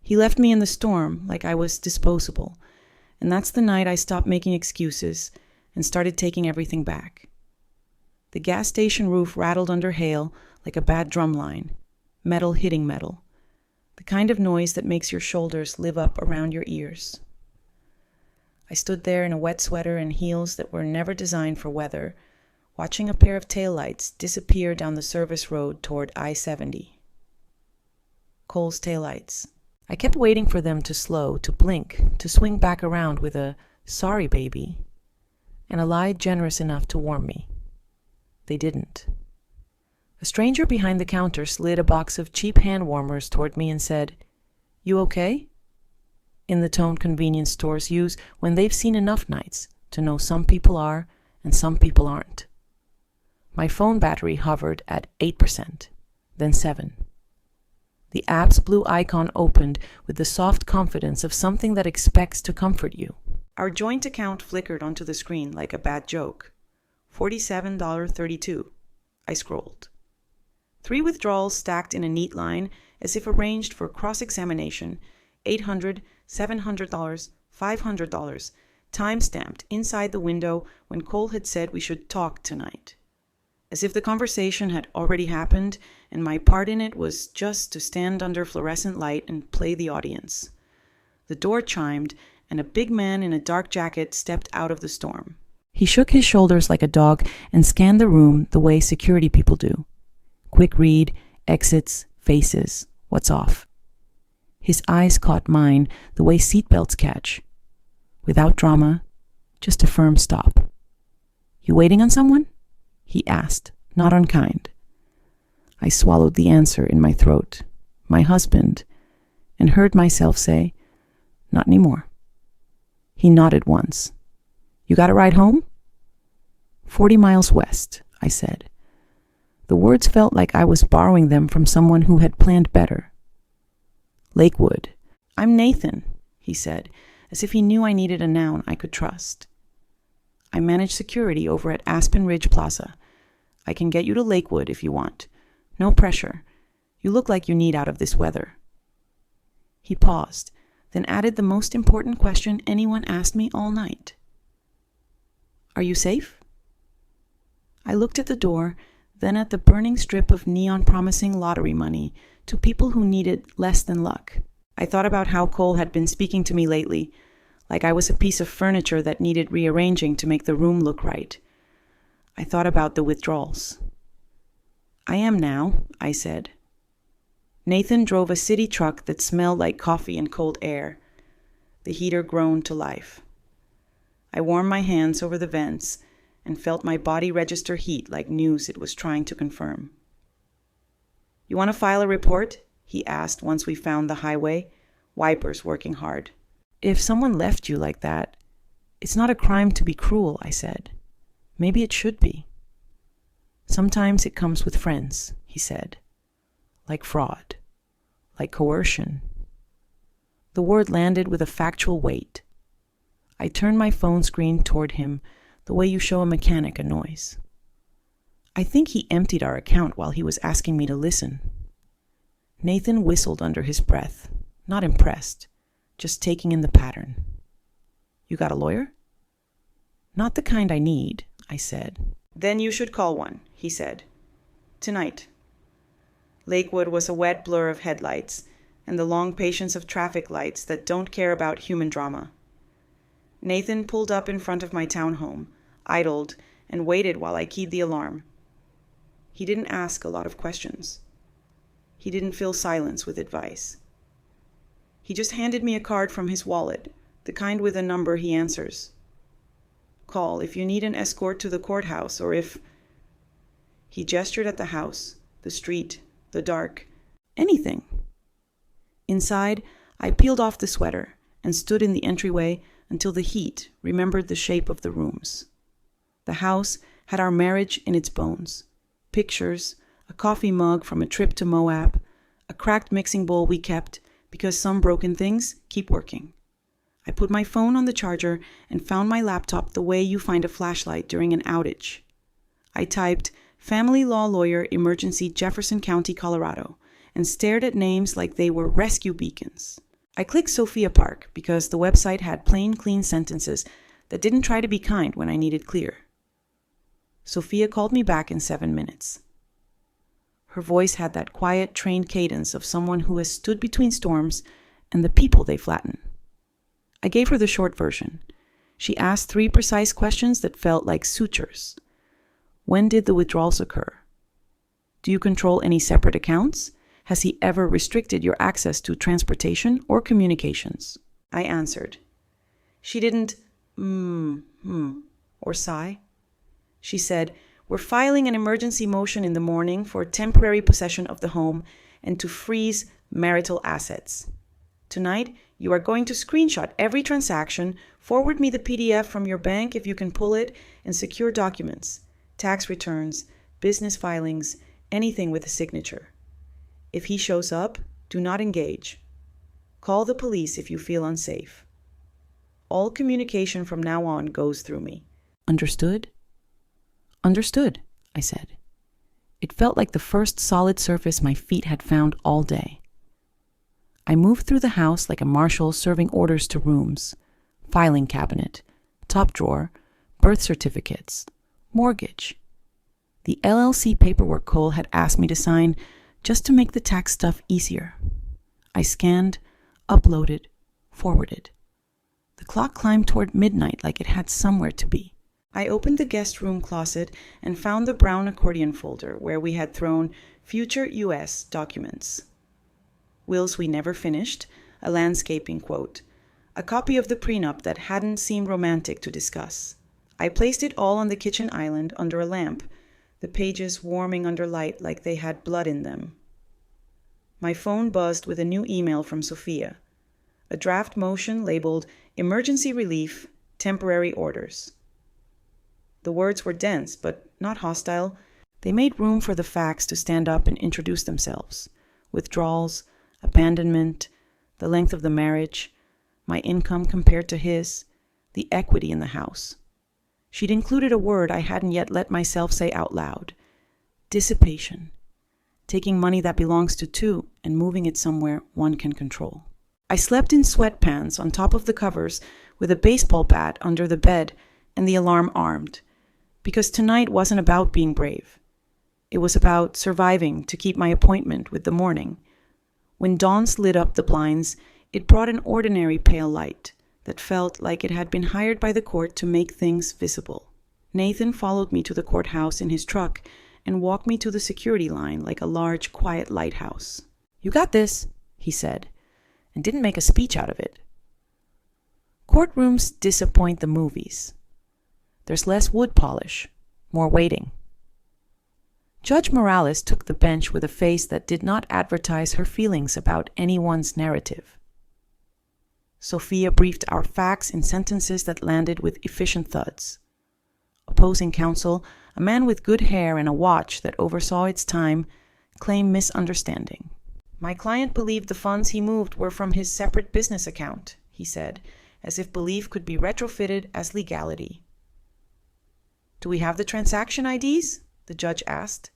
He left me in the storm like I was disposable, and that's the night I stopped making excuses and started taking everything back. The gas station roof rattled under hail like a bad drum line, metal hitting metal, the kind of noise that makes your shoulders live up around your ears. I stood there in a wet sweater and heels that were never designed for weather, watching a pair of taillights disappear down the service road toward I-70. Cole's taillights. I kept waiting for them to slow, to blink, to swing back around with a "sorry, baby," and a lie generous enough to warm me. They didn't. A stranger behind the counter slid a box of cheap hand warmers toward me and said, "You okay?" in the tone convenience stores use when they've seen enough nights to know some people are and some people aren't. My phone battery hovered at 8%, then 7%. The app's blue icon opened with the soft confidence of something that expects to comfort you. Our joint account flickered onto the screen like a bad joke. $47.32. I scrolled. 3 withdrawals stacked in a neat line as if arranged for cross-examination. $800, $700, $500, time-stamped inside the window when Cole had said we should talk tonight. As if the conversation had already happened and my part in it was just to stand under fluorescent light and play the audience. The door chimed, and a big man in a dark jacket stepped out of the storm. He shook his shoulders like a dog and scanned the room the way security people do. Quick read, exits, faces, what's off. His eyes caught mine the way seatbelts catch. Without drama, just a firm stop. "You waiting on someone?" he asked, not unkind. I swallowed the answer in my throat, "My husband," and heard myself say, "Not anymore." He nodded once. "You got a ride home?" 40 miles west, I said. The words felt like I was borrowing them from someone who had planned better. "Lakewood." "I'm Nathan," he said, as if he knew I needed a noun I could trust. "I manage security over at Aspen Ridge Plaza. I can get you to Lakewood if you want. No pressure. You look like you need out of this weather." He paused, then added the most important question anyone asked me all night. "Are you safe?" I looked at the door, then at the burning strip of neon promising lottery money to people who needed less than luck. I thought about how Cole had been speaking to me lately, like I was a piece of furniture that needed rearranging to make the room look right. I thought about the withdrawals. "I am now," I said. Nathan drove a city truck that smelled like coffee and cold air. The heater groaned to life. I warmed my hands over the vents and felt my body register heat like news it was trying to confirm. "You want to file a report?" he asked once we found the highway, wipers working hard. "If someone left you like that, it's not a crime to be cruel," I said. "Maybe it should be." "Sometimes it comes with friends," he said. "Like fraud. Like coercion." The word landed with a factual weight. I turned my phone screen toward him the way you show a mechanic a noise. I think he emptied our account while he was asking me to listen. Nathan whistled under his breath, not impressed, just taking in the pattern. "You got a lawyer?" "Not the kind I need," I said. "Then you should call one," he said. "Tonight." Lakewood was a wet blur of headlights and the long patience of traffic lights that don't care about human drama. Nathan pulled up in front of my townhome, idled, and waited while I keyed the alarm. He didn't ask a lot of questions. He didn't fill silence with advice. He just handed me a card from his wallet, the kind with a number he answers. "Call if you need an escort to the courthouse or if..." He gestured at the house, the street, the dark, anything. Inside, I peeled off the sweater and stood in the entryway until the heat remembered the shape of the rooms. The house had our marriage in its bones. Pictures, a coffee mug from a trip to Moab, a cracked mixing bowl we kept because some broken things keep working. I put my phone on the charger and found my laptop the way you find a flashlight during an outage. I typed "Family Law Lawyer Emergency Jefferson County, Colorado," and stared at names like they were rescue beacons. I clicked Sophia Park because the website had plain, clean sentences that didn't try to be kind when I needed clear. Sophia called me back in 7 minutes. Her voice had that quiet, trained cadence of someone who has stood between storms and the people they flatten. I gave her the short version. She asked 3 precise questions that felt like sutures. When did the withdrawals occur? Do you control any separate accounts? Has he ever restricted your access to transportation or communications? I answered. She didn't or sigh. She said, "We're filing an emergency motion in the morning for temporary possession of the home and to freeze marital assets. Tonight, you are going to screenshot every transaction, forward me the PDF from your bank if you can pull it, and secure documents, tax returns, business filings, anything with a signature. If he shows up, do not engage. Call the police if you feel unsafe. All communication from now on goes through me." Understood? Understood, I said. It felt like the first solid surface my feet had found all day. I moved through the house like a marshal serving orders to rooms, filing cabinet, top drawer, birth certificates, mortgage. The LLC paperwork Cole had asked me to sign just to make the tax stuff easier. I scanned, uploaded, forwarded. The clock climbed toward midnight like it had somewhere to be. I opened the guest room closet and found the brown accordion folder where we had thrown future U.S. documents. Wills we never finished, a landscaping quote, a copy of the prenup that hadn't seemed romantic to discuss. I placed it all on the kitchen island under a lamp, the pages warming under light like they had blood in them. My phone buzzed with a new email from Sophia, a draft motion labeled Emergency Relief, Temporary Orders. The words were dense, but not hostile. They made room for the facts to stand up and introduce themselves. Withdrawals, abandonment, the length of the marriage, my income compared to his, the equity in the house. She'd included a word I hadn't yet let myself say out loud. Dissipation. Taking money that belongs to two and moving it somewhere one can control. I slept in sweatpants on top of the covers with a baseball bat under the bed and the alarm armed. Because tonight wasn't about being brave. It was about surviving to keep my appointment with the morning. When dawn slid up the blinds, it brought an ordinary pale light that felt like it had been hired by the court to make things visible. Nathan followed me to the courthouse in his truck and walked me to the security line like a large, quiet lighthouse. "You got this," he said, and didn't make a speech out of it. Courtrooms disappoint the movies. There's less wood polish, more waiting. Judge Morales took the bench with a face that did not advertise her feelings about anyone's narrative. Sophia briefed our facts in sentences that landed with efficient thuds. Opposing counsel, a man with good hair and a watch that oversaw its time, claimed misunderstanding. "My client believed the funds he moved were from his separate business account," he said, as if belief could be retrofitted as legality. "Do we have the transaction IDs?" the judge asked.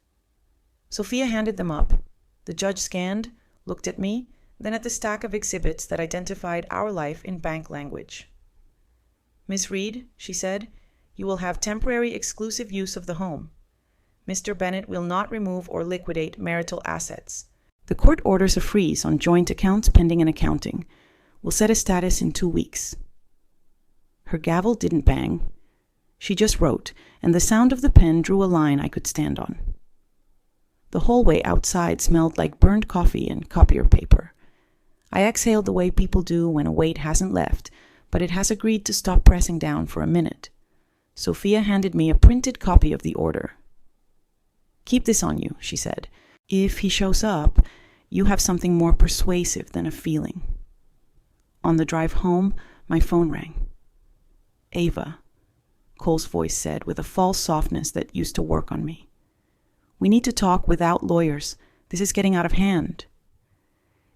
Sophia handed them up. The judge scanned, looked at me, then at the stack of exhibits that identified our life in bank language. "Miss Reed," she said, "you will have temporary exclusive use of the home. Mr. Bennett will not remove or liquidate marital assets. The court orders a freeze on joint accounts pending an accounting. We'll set a status in 2 weeks." Her gavel didn't bang. She just wrote, and the sound of the pen drew a line I could stand on. The hallway outside smelled like burned coffee and copier paper. I exhaled the way people do when a weight hasn't left, but it has agreed to stop pressing down for a minute. Sophia handed me a printed copy of the order. "Keep this on you," she said. "If he shows up, you have something more persuasive than a feeling." On the drive home, my phone rang. "Ava," Cole's voice said with a false softness that used to work on me. "We need to talk without lawyers. This is getting out of hand."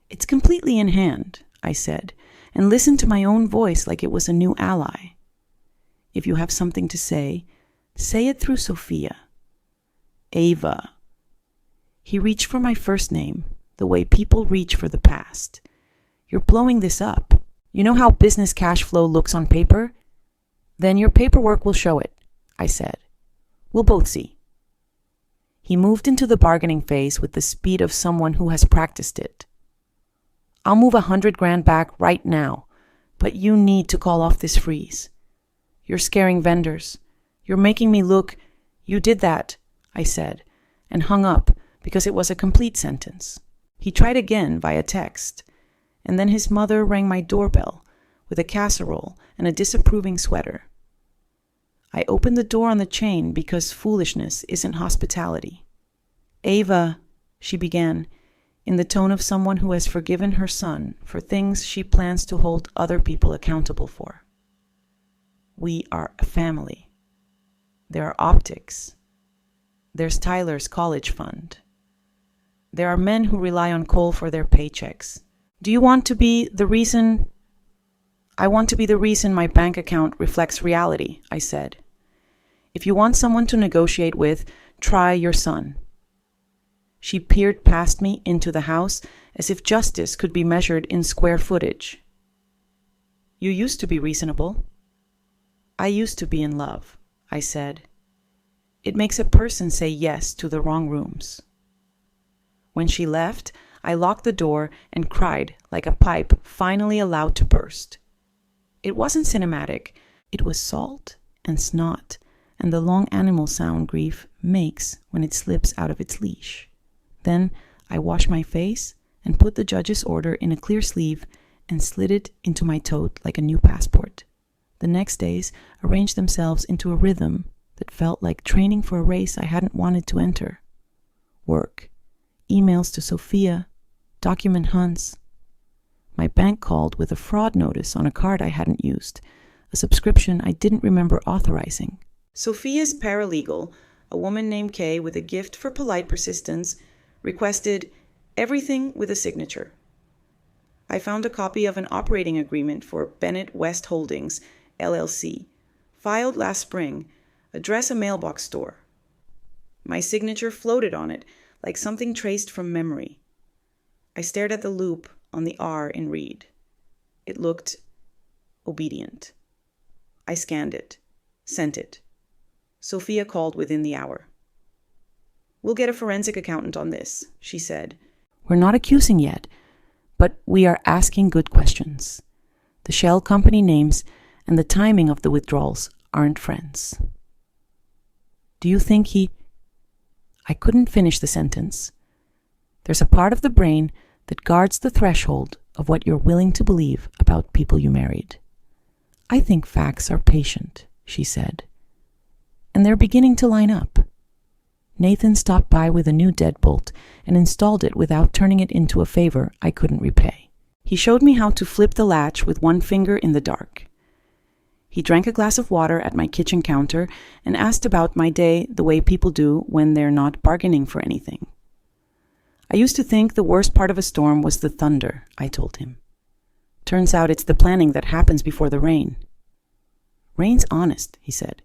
"It's completely in hand," I said, and listened to my own voice like it was a new ally. "If you have something to say it through Sophia." "Ava." He reached for my first name, the way people reach for the past. You're blowing this up. You know how business cash flow looks on paper? Then your paperwork will show it, I said. We'll both see. He moved into the bargaining phase with the speed of someone who has practiced it. I'll move $100,000 back right now, but you need to call off this freeze. You're scaring vendors. You're making me look. You did that, I said, and hung up because it was a complete sentence. He tried again via text, and then his mother rang my doorbell with a casserole and a disapproving sweater. I opened the door on the chain because foolishness isn't hospitality. Ava, she began, in the tone of someone who has forgiven her son for things she plans to hold other people accountable for. We are a family. There are optics. There's Tyler's college fund. There are men who rely on coal for their paychecks. Do you want to be the reason? I want to be the reason my bank account reflects reality, I said. If you want someone to negotiate with, try your son. She peered past me into the house as if justice could be measured in square footage. You used to be reasonable. I used to be in love, I said. It makes a person say yes to the wrong rooms. When she left, I locked the door and cried like a pipe finally allowed to burst. It wasn't cinematic. It was salt and snot and the long animal sound grief makes when it slips out of its leash. Then I washed my face and put the judge's order in a clear sleeve and slid it into my tote like a new passport. The next days arranged themselves into a rhythm that felt like training for a race I hadn't wanted to enter. Work, emails to Sophia, document hunts. My bank called with a fraud notice on a card I hadn't used, a subscription I didn't remember authorizing. Sophia's paralegal, a woman named Kay with a gift for polite persistence, requested everything with a signature. I found a copy of an operating agreement for Bennett West Holdings, LLC, filed last spring, address a mailbox store. My signature floated on it like something traced from memory. I stared at the loop on the R in read. It looked obedient. I scanned it, sent it. Sophia called within the hour. We'll get a forensic accountant on this, she said. We're not accusing yet, but we are asking good questions. The shell company names and the timing of the withdrawals aren't friends. Do you think I couldn't finish the sentence. There's a part of the brain that guards the threshold of what you're willing to believe about people you married. I think facts are patient, she said. And they're beginning to line up. Nathan stopped by with a new deadbolt and installed it without turning it into a favor I couldn't repay. He showed me how to flip the latch with one finger in the dark. He drank a glass of water at my kitchen counter and asked about my day the way people do when they're not bargaining for anything. I used to think the worst part of a storm was the thunder, I told him. Turns out it's the planning that happens before the rain. Rain's honest, he said.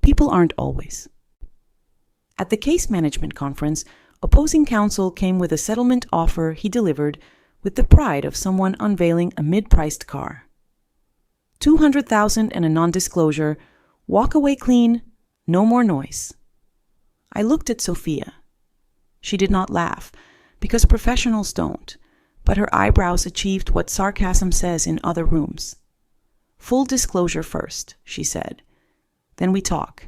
People aren't always. At the case management conference, opposing counsel came with a settlement offer he delivered with the pride of someone unveiling a mid-priced car. $200,000 and a non-disclosure, walk away clean, no more noise. I looked at Sophia. She did not laugh, because professionals don't, but her eyebrows achieved what sarcasm says in other rooms. Full disclosure first, she said. Then we talk.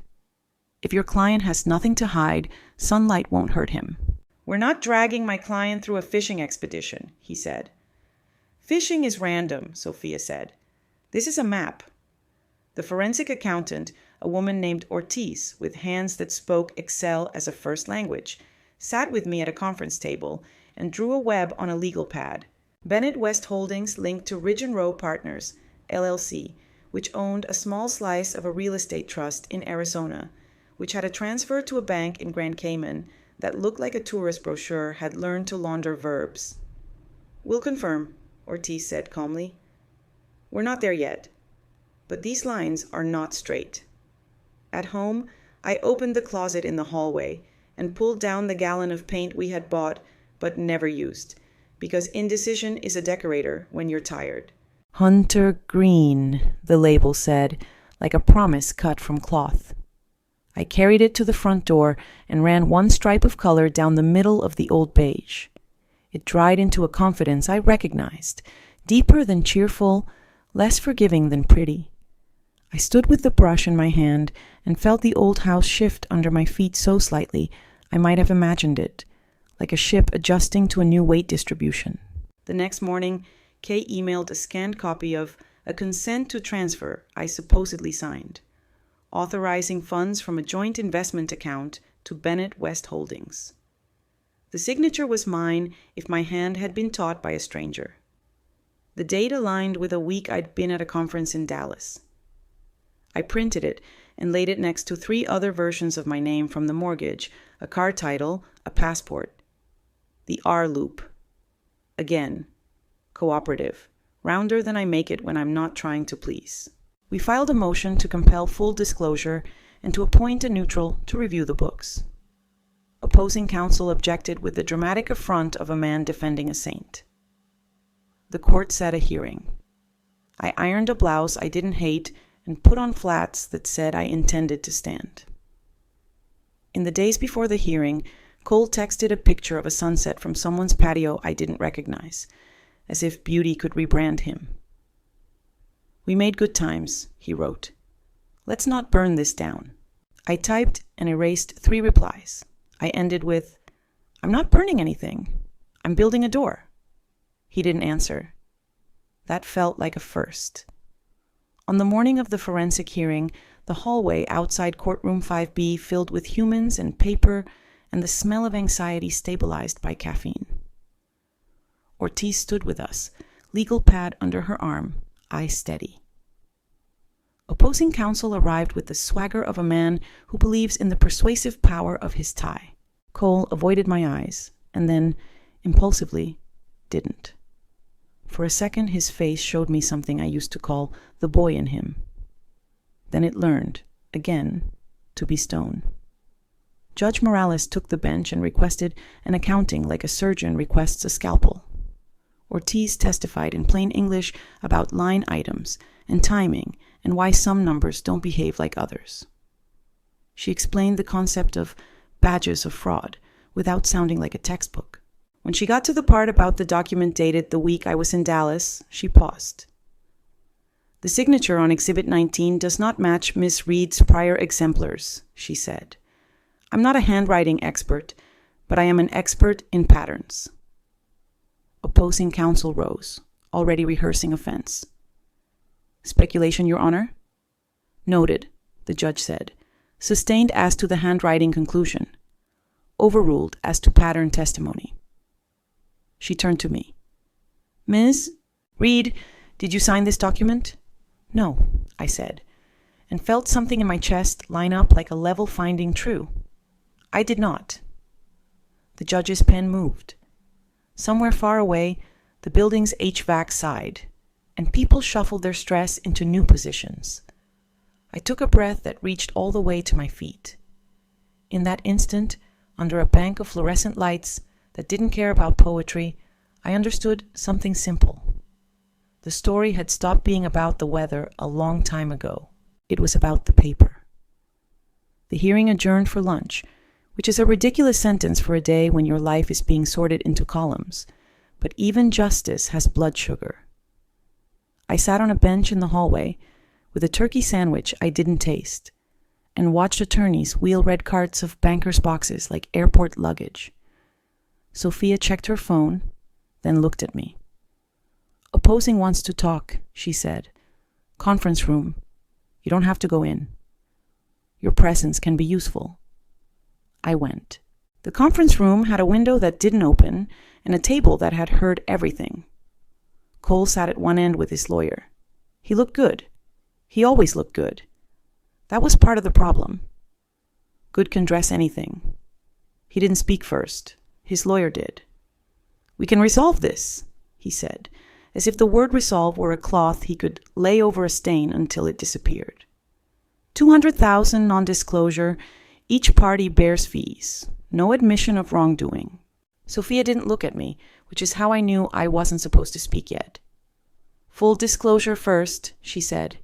If your client has nothing to hide, sunlight won't hurt him. We're not dragging my client through a fishing expedition, he said. Fishing is random, Sophia said. This is a map. The forensic accountant, a woman named Ortiz with hands that spoke Excel as a first language, sat with me at a conference table and drew a web on a legal pad. Bennett West Holdings linked to Ridge & Row Partners, LLC, which owned a small slice of a real estate trust in Arizona, which had a transfer to a bank in Grand Cayman that looked like a tourist brochure had learned to launder verbs. We'll confirm, Ortiz said calmly. We're not there yet, but these lines are not straight. At home, I opened the closet in the hallway and pulled down the gallon of paint we had bought but never used, because indecision is a decorator when you're tired. Hunter Green, the label said, like a promise cut from cloth. I carried it to the front door and ran one stripe of color down the middle of the old beige. It dried into a confidence I recognized, deeper than cheerful, less forgiving than pretty. I stood with the brush in my hand and felt the old house shift under my feet so slightly I might have imagined it, like a ship adjusting to a new weight distribution. The next morning, Kay emailed a scanned copy of a consent to transfer I supposedly signed, authorizing funds from a joint investment account to Bennett West Holdings. The signature was mine if my hand had been taught by a stranger. The date aligned with a week I'd been at a conference in Dallas. I printed it and laid it next to 3 other versions of my name from the mortgage, a car title, a passport. The R loop. Again, cooperative, rounder than I make it when I'm not trying to please. We filed a motion to compel full disclosure and to appoint a neutral to review the books. Opposing counsel objected with the dramatic affront of a man defending a saint. The court set a hearing. I ironed a blouse I didn't hate and put on flats that said I intended to stand. In the days before the hearing, Cole texted a picture of a sunset from someone's patio I didn't recognize, as if beauty could rebrand him. "We made good times," he wrote. "Let's not burn this down." I typed and erased 3 replies. I ended with, "I'm not burning anything. I'm building a door." He didn't answer. That felt like a first. On the morning of the forensic hearing, the hallway outside courtroom 5B filled with humans and paper and the smell of anxiety stabilized by caffeine. Ortiz stood with us, legal pad under her arm, eye steady. Opposing counsel arrived with the swagger of a man who believes in the persuasive power of his tie. Cole avoided my eyes, and then, impulsively, didn't. For a second, his face showed me something I used to call the boy in him. Then it learned, again, to be stone. Judge Morales took the bench and requested an accounting like a surgeon requests a scalpel. Ortiz testified in plain English about line items and timing and why some numbers don't behave like others. She explained the concept of badges of fraud without sounding like a textbook. When she got to the part about the document dated the week I was in Dallas, she paused. "The signature on Exhibit 19 does not match Miss Reed's prior exemplars," she said. "I'm not a handwriting expert, but I am an expert in patterns." Opposing counsel rose, already rehearsing offense. "Speculation, Your Honor?" "Noted," the judge said. "Sustained as to the handwriting conclusion. Overruled as to pattern testimony." She turned to me. "Ms. Reed, did you sign this document?" "No," I said, and felt something in my chest line up like a level finding true. "I did not." The judge's pen moved. Somewhere far away, the building's HVAC sighed, and people shuffled their stress into new positions. I took a breath that reached all the way to my feet. In that instant, under a bank of fluorescent lights that didn't care about poetry, I understood something simple. The story had stopped being about the weather a long time ago. It was about the paper. The hearing adjourned for lunch, which is a ridiculous sentence for a day when your life is being sorted into columns, but even justice has blood sugar. I sat on a bench in the hallway with a turkey sandwich I didn't taste and watched attorneys wheel red carts of bankers' boxes like airport luggage. Sophia checked her phone, then looked at me. "Opposing wants to talk," she said. "Conference room. You don't have to go in. Your presence can be useful." I went. The conference room had a window that didn't open and a table that had heard everything. Cole sat at one end with his lawyer. He looked good. He always looked good. That was part of the problem. Good can dress anything. He didn't speak first. His lawyer did. "We can resolve this," he said, as if the word resolve were a cloth he could lay over a stain until it disappeared. 200,000 non-disclosure. Each party bears fees. No admission of wrongdoing. Sophia didn't look at me, which is how I knew I wasn't supposed to speak yet. "Full disclosure first," she said.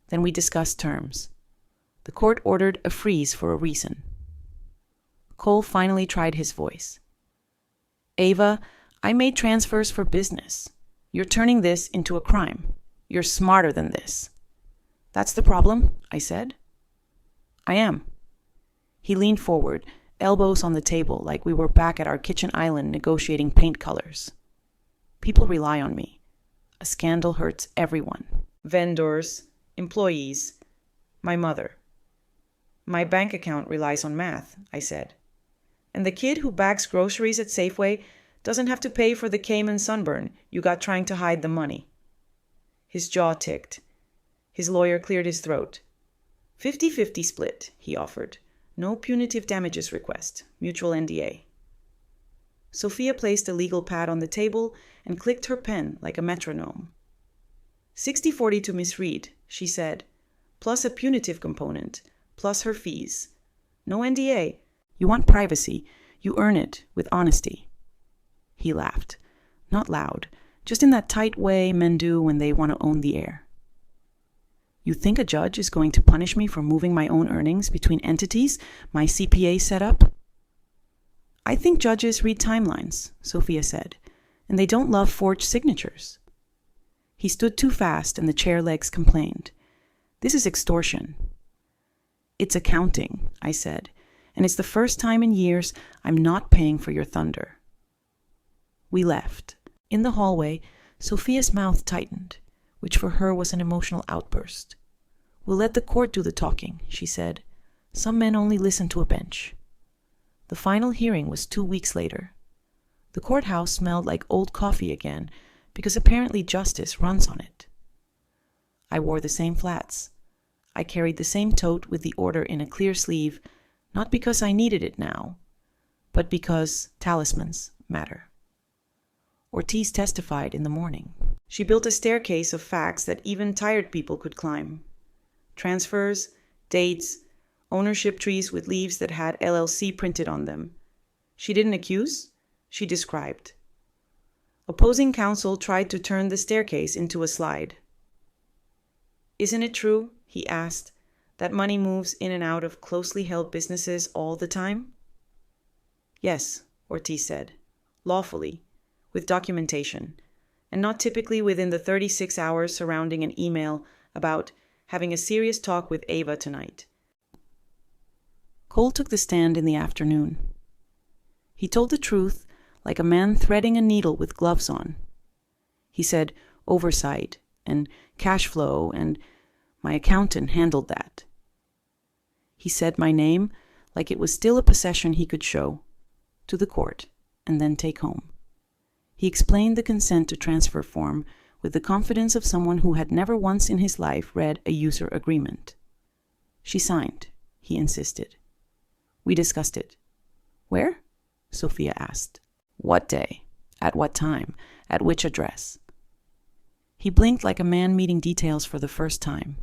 Then we discussed terms. The court ordered a freeze for a reason. Cole finally tried his voice. "Ava, I made transfers for business. You're turning this into a crime. You're smarter than this." "That's the problem," I said. "I am." He leaned forward, elbows on the table, like we were back at our kitchen island negotiating paint colors. "People rely on me. A scandal hurts everyone. Vendors, employees, my mother. My bank account relies on math," I said. "And the kid who bags groceries at Safeway doesn't have to pay for the Cayman sunburn you got trying to hide the money." His jaw ticked. His lawyer cleared his throat. 50-50 split, he offered. No punitive damages request. Mutual NDA. Sophia placed a legal pad on the table and clicked her pen like a metronome. 60-40 to Miss Reed, she said, plus a punitive component, plus her fees. No NDA. You want privacy. You earn it with honesty. He laughed. Not loud, just in that tight way men do when they want to own the air. "You think a judge is going to punish me for moving my own earnings between entities my CPA set up?" "I think judges read timelines," Sophia said, "and they don't love forged signatures." He stood too fast and the chair legs complained. "This is extortion." "It's accounting," I said, "and it's the first time in years I'm not paying for your thunder." We left. In the hallway, Sophia's mouth tightened, which for her was an emotional outburst. "We'll let the court do the talking," she said. "Some men only listen to a bench." The final hearing was 2 weeks later. The courthouse smelled like old coffee again, because apparently justice runs on it. I wore the same flats. I carried the same tote with the order in a clear sleeve, not because I needed it now, but because talismans matter. Ortiz testified in the morning. She built a staircase of facts that even tired people could climb. Transfers, dates, ownership trees with leaves that had LLC printed on them. She didn't accuse, she described. Opposing counsel tried to turn the staircase into a slide. "Isn't it true," he asked, "that money moves in and out of closely held businesses all the time?" "Yes," Ortiz said, "lawfully, with documentation, and not typically within the 36 hours surrounding an email about having a serious talk with Ava tonight." Cole took the stand in the afternoon. He told the truth like a man threading a needle with gloves on. He said oversight and cash flow, and my accountant handled that. He said my name like it was still a possession he could show to the court and then take home. He explained the consent to transfer form with the confidence of someone who had never once in his life read a user agreement. "She signed," he insisted. We discussed it. "Where?" Sophia asked. "What day? At what time? At which address?" He blinked like a man meeting details for the first time.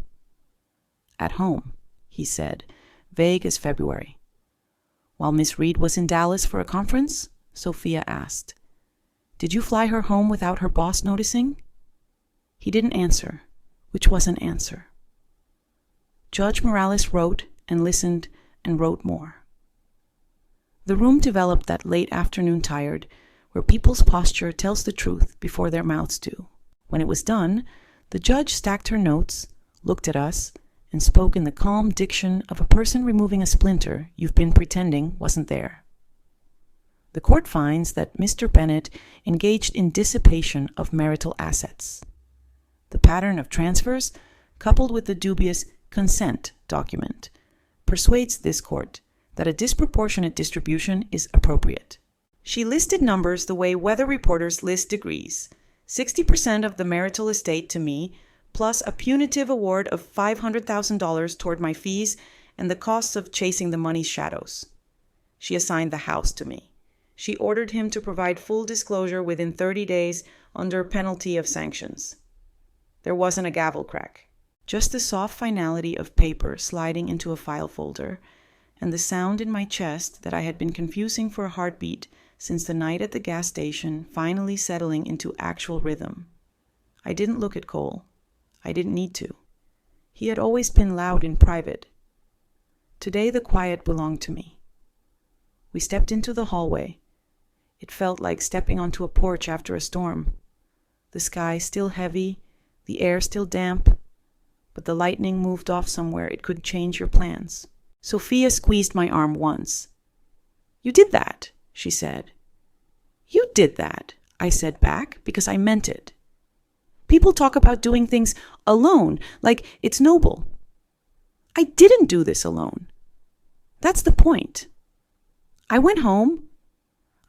"At home," he said, vague as February. "While Miss Reed was in Dallas for a conference?" Sophia asked. "Did you fly her home without her boss noticing?" He didn't answer, which was an answer. Judge Morales wrote and listened and wrote more. The room developed that late afternoon tired, where people's posture tells the truth before their mouths do. When it was done, the judge stacked her notes, looked at us, and spoke in the calm diction of a person removing a splinter you've been pretending wasn't there. The court finds that Mr. Bennett engaged in dissipation of marital assets. The pattern of transfers, coupled with the dubious consent document, persuades this court that a disproportionate distribution is appropriate. She listed numbers the way weather reporters list degrees. 60% of the marital estate to me, plus a punitive award of $500,000 toward my fees and the costs of chasing the money's shadows. She assigned the house to me. She ordered him to provide full disclosure within 30 days under penalty of sanctions. There wasn't a gavel crack, just the soft finality of paper sliding into a file folder, and the sound in my chest that I had been confusing for a heartbeat since the night at the gas station, finally settling into actual rhythm. I didn't look at Cole. I didn't need to. He had always been loud in private. Today the quiet belonged to me. We stepped into the hallway. It felt like stepping onto a porch after a storm. The sky still heavy, the air still damp, but the lightning moved off somewhere it could change your plans. Sophia squeezed my arm once. "You did that," she said. "You did that," I said back, because I meant it. People talk about doing things alone, like it's noble. I didn't do this alone. That's the point. I went home.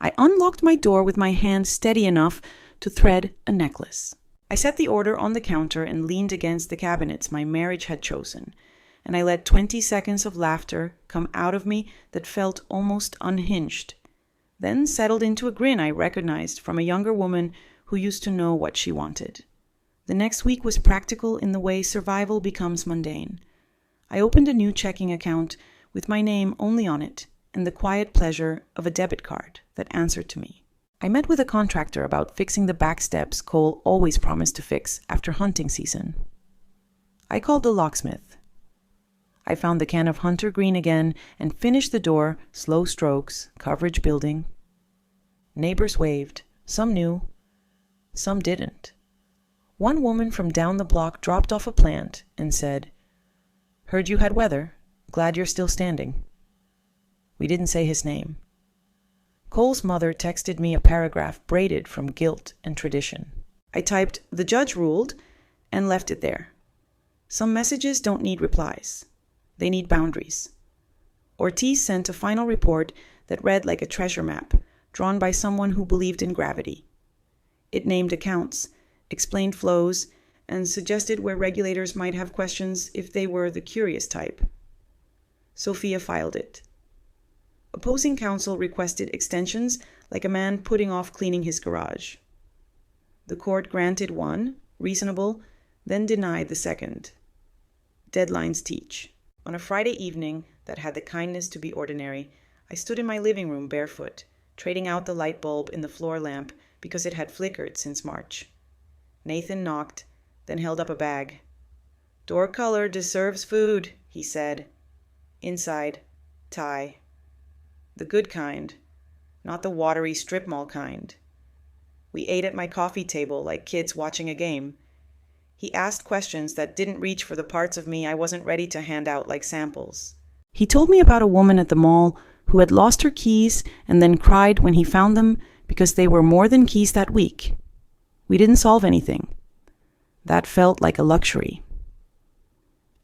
I unlocked my door with my hand steady enough to thread a necklace. I set the order on the counter and leaned against the cabinets my marriage had chosen, and I let 20 seconds of laughter come out of me that felt almost unhinged, then settled into a grin I recognized from a younger woman who used to know what she wanted. The next week was practical in the way survival becomes mundane. I opened a new checking account with my name only on it and the quiet pleasure of a debit card that answered to me. I met with a contractor about fixing the back steps Cole always promised to fix after hunting season. I called the locksmith. I found the can of hunter green again and finished the door, slow strokes, coverage building. Neighbors waved. Some knew, some didn't. One woman from down the block dropped off a plant and said, "Heard you had weather. Glad you're still standing." We didn't say his name. Cole's mother texted me a paragraph braided from guilt and tradition. I typed, "The judge ruled," and left it there. Some messages don't need replies. They need boundaries. Ortiz sent a final report that read like a treasure map, drawn by someone who believed in gravity. It named accounts, explained flows, and suggested where regulators might have questions if they were the curious type. Sophia filed it. Opposing counsel requested extensions like a man putting off cleaning his garage. The court granted one, reasonable, then denied the second. Deadlines teach. On a Friday evening that had the kindness to be ordinary, I stood in my living room barefoot, trading out the light bulb in the floor lamp because it had flickered since March. Nathan knocked, then held up a bag. "Door color deserves food," he said. Inside, Thai. The good kind, not the watery strip mall kind. We ate at my coffee table like kids watching a game. He asked questions that didn't reach for the parts of me I wasn't ready to hand out like samples. He told me about a woman at the mall who had lost her keys and then cried when he found them because they were more than keys that week. We didn't solve anything. That felt like a luxury.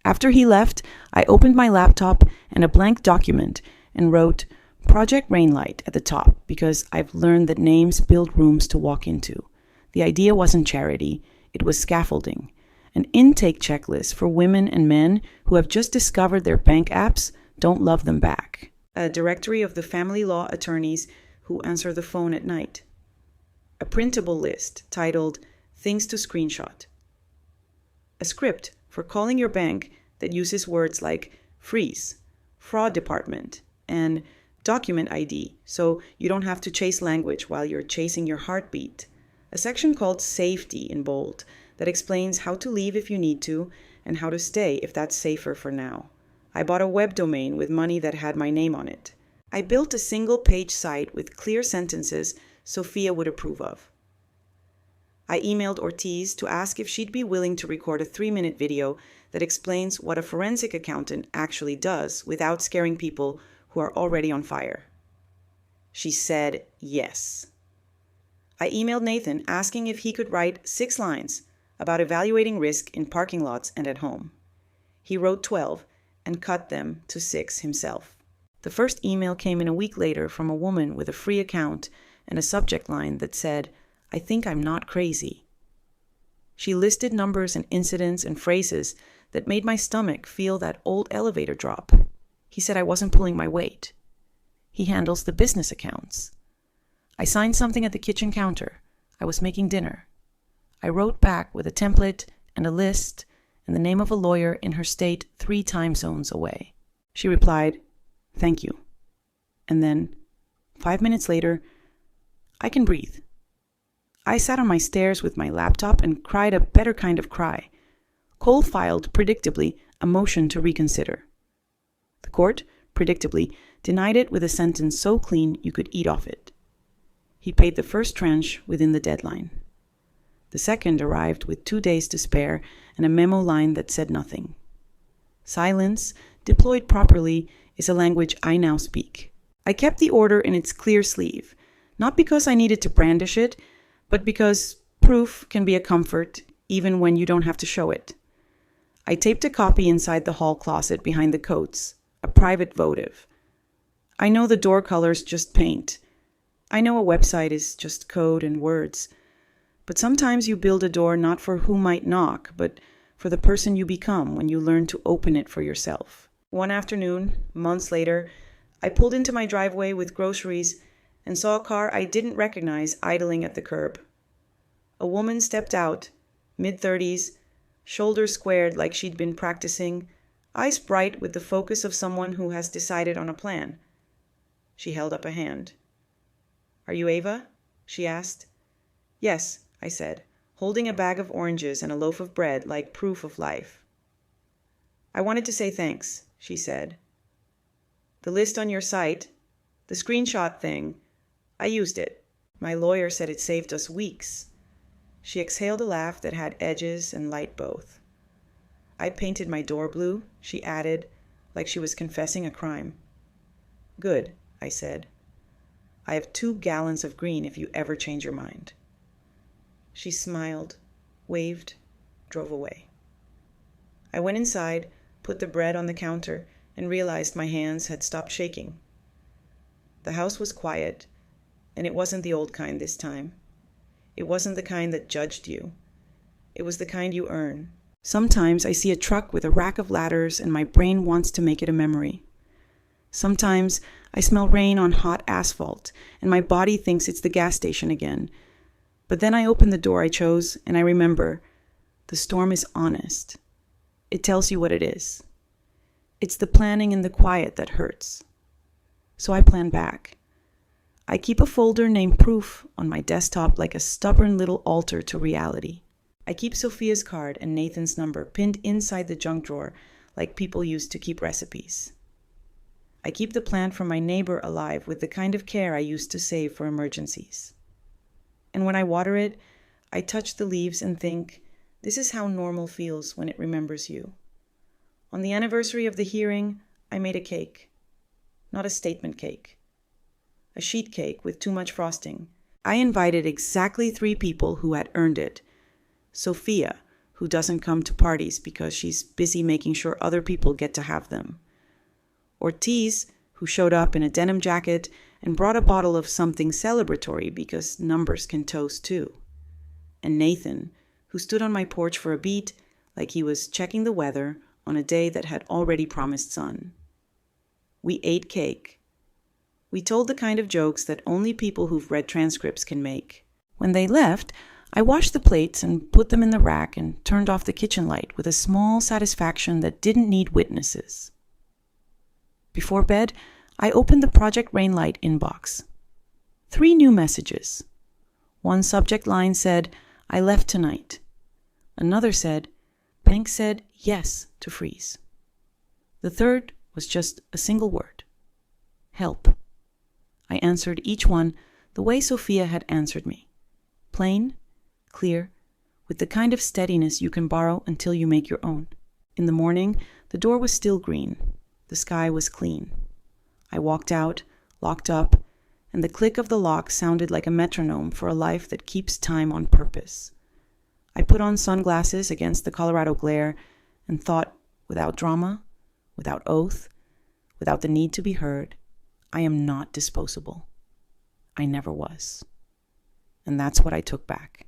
After he left, I opened my laptop and a blank document and wrote Project Rainlight at the top because I've learned that names build rooms to walk into. The idea wasn't charity, it was scaffolding, an intake checklist for women and men who have just discovered their bank apps don't love them back. A directory of the family law attorneys who answer the phone at night. A printable list titled Things to Screenshot. A script for calling your bank that uses words like freeze, fraud department, and document ID, so you don't have to chase language while you're chasing your heartbeat. A section called Safety in bold that explains how to leave if you need to and how to stay if that's safer for now. I bought a web domain with money that had my name on it. I built a single-page site with clear sentences Sophia would approve of. I emailed Ortiz to ask if she'd be willing to record a 3-minute video that explains what a forensic accountant actually does without scaring people who are already on fire. She said yes. I emailed Nathan asking if he could write 6 lines about evaluating risk in parking lots and at home. He wrote 12 and cut them to 6 himself. The first email came in a week later from a woman with a free account and a subject line that said, "I think I'm not crazy." She listed numbers and incidents and phrases that made my stomach feel that old elevator drop. He said I wasn't pulling my weight. He handles the business accounts. I signed something at the kitchen counter. I was making dinner. I wrote back with a template and a list and the name of a lawyer in her state 3 time zones away. She replied, "Thank you." And then, 5 minutes later, I can breathe. I sat on my stairs with my laptop and cried a better kind of cry. Cole filed, predictably, a motion to reconsider. The court, predictably, denied it with a sentence so clean you could eat off it. He paid the first tranche within the deadline. The second arrived with 2 days to spare and a memo line that said nothing. Silence, deployed properly, is a language I now speak. I kept the order in its clear sleeve, not because I needed to brandish it, but because proof can be a comfort even when you don't have to show it. I taped a copy inside the hall closet behind the coats, a private votive. I know the door color's just paint. I know a website is just code and words. But sometimes you build a door not for who might knock, but for the person you become when you learn to open it for yourself. One afternoon, months later, I pulled into my driveway with groceries and saw a car I didn't recognize idling at the curb. A woman stepped out, mid-30s, shoulders squared like she'd been practicing, eyes bright with the focus of someone who has decided on a plan. She held up a hand. "Are you Ava?" she asked. "Yes," I said, holding a bag of oranges and a loaf of bread like proof of life. "I wanted to say thanks," she said. "The list on your site, the screenshot thing, I used it. My lawyer said it saved us weeks." She exhaled a laugh that had edges and light both. "I painted my door blue," she added, like she was confessing a crime. "Good," I said. "I have 2 gallons of green if you ever change your mind." She smiled, waved, drove away. I went inside, put the bread on the counter, and realized my hands had stopped shaking. The house was quiet, and it wasn't the old kind this time. It wasn't the kind that judged you. It was the kind you earn. Sometimes I see a truck with a rack of ladders and my brain wants to make it a memory. Sometimes I smell rain on hot asphalt and my body thinks it's the gas station again. But then I open the door I chose and I remember, the storm is honest. It tells you what it is. It's the planning in the quiet that hurts. So I plan back. I keep a folder named Proof on my desktop like a stubborn little altar to reality. I keep Sophia's card and Nathan's number pinned inside the junk drawer like people used to keep recipes. I keep the plant from my neighbor alive with the kind of care I used to save for emergencies. And when I water it, I touch the leaves and think, this is how normal feels when it remembers you. On the anniversary of the hearing, I made a cake. Not a statement cake. A sheet cake with too much frosting. I invited exactly 3 people who had earned it. Sophia, who doesn't come to parties because she's busy making sure other people get to have them. Ortiz, who showed up in a denim jacket and brought a bottle of something celebratory because numbers can toast too. And Nathan, who stood on my porch for a beat like he was checking the weather on a day that had already promised sun. We ate cake. We told the kind of jokes that only people who've read transcripts can make. When they left, I washed the plates and put them in the rack and turned off the kitchen light with a small satisfaction that didn't need witnesses. Before bed, I opened the Project Rainlight inbox. 3 new messages. One subject line said, "I left tonight." Another said, "Bank said yes to freeze." The third was just a single word. Help. I answered each one the way Sophia had answered me. Plain, clear, with the kind of steadiness you can borrow until you make your own. In the morning, the door was still green. The sky was clean. I walked out, locked up, and the click of the lock sounded like a metronome for a life that keeps time on purpose. I put on sunglasses against the Colorado glare and thought, without drama, without oath, without the need to be heard, I am not disposable. I never was. And that's what I took back.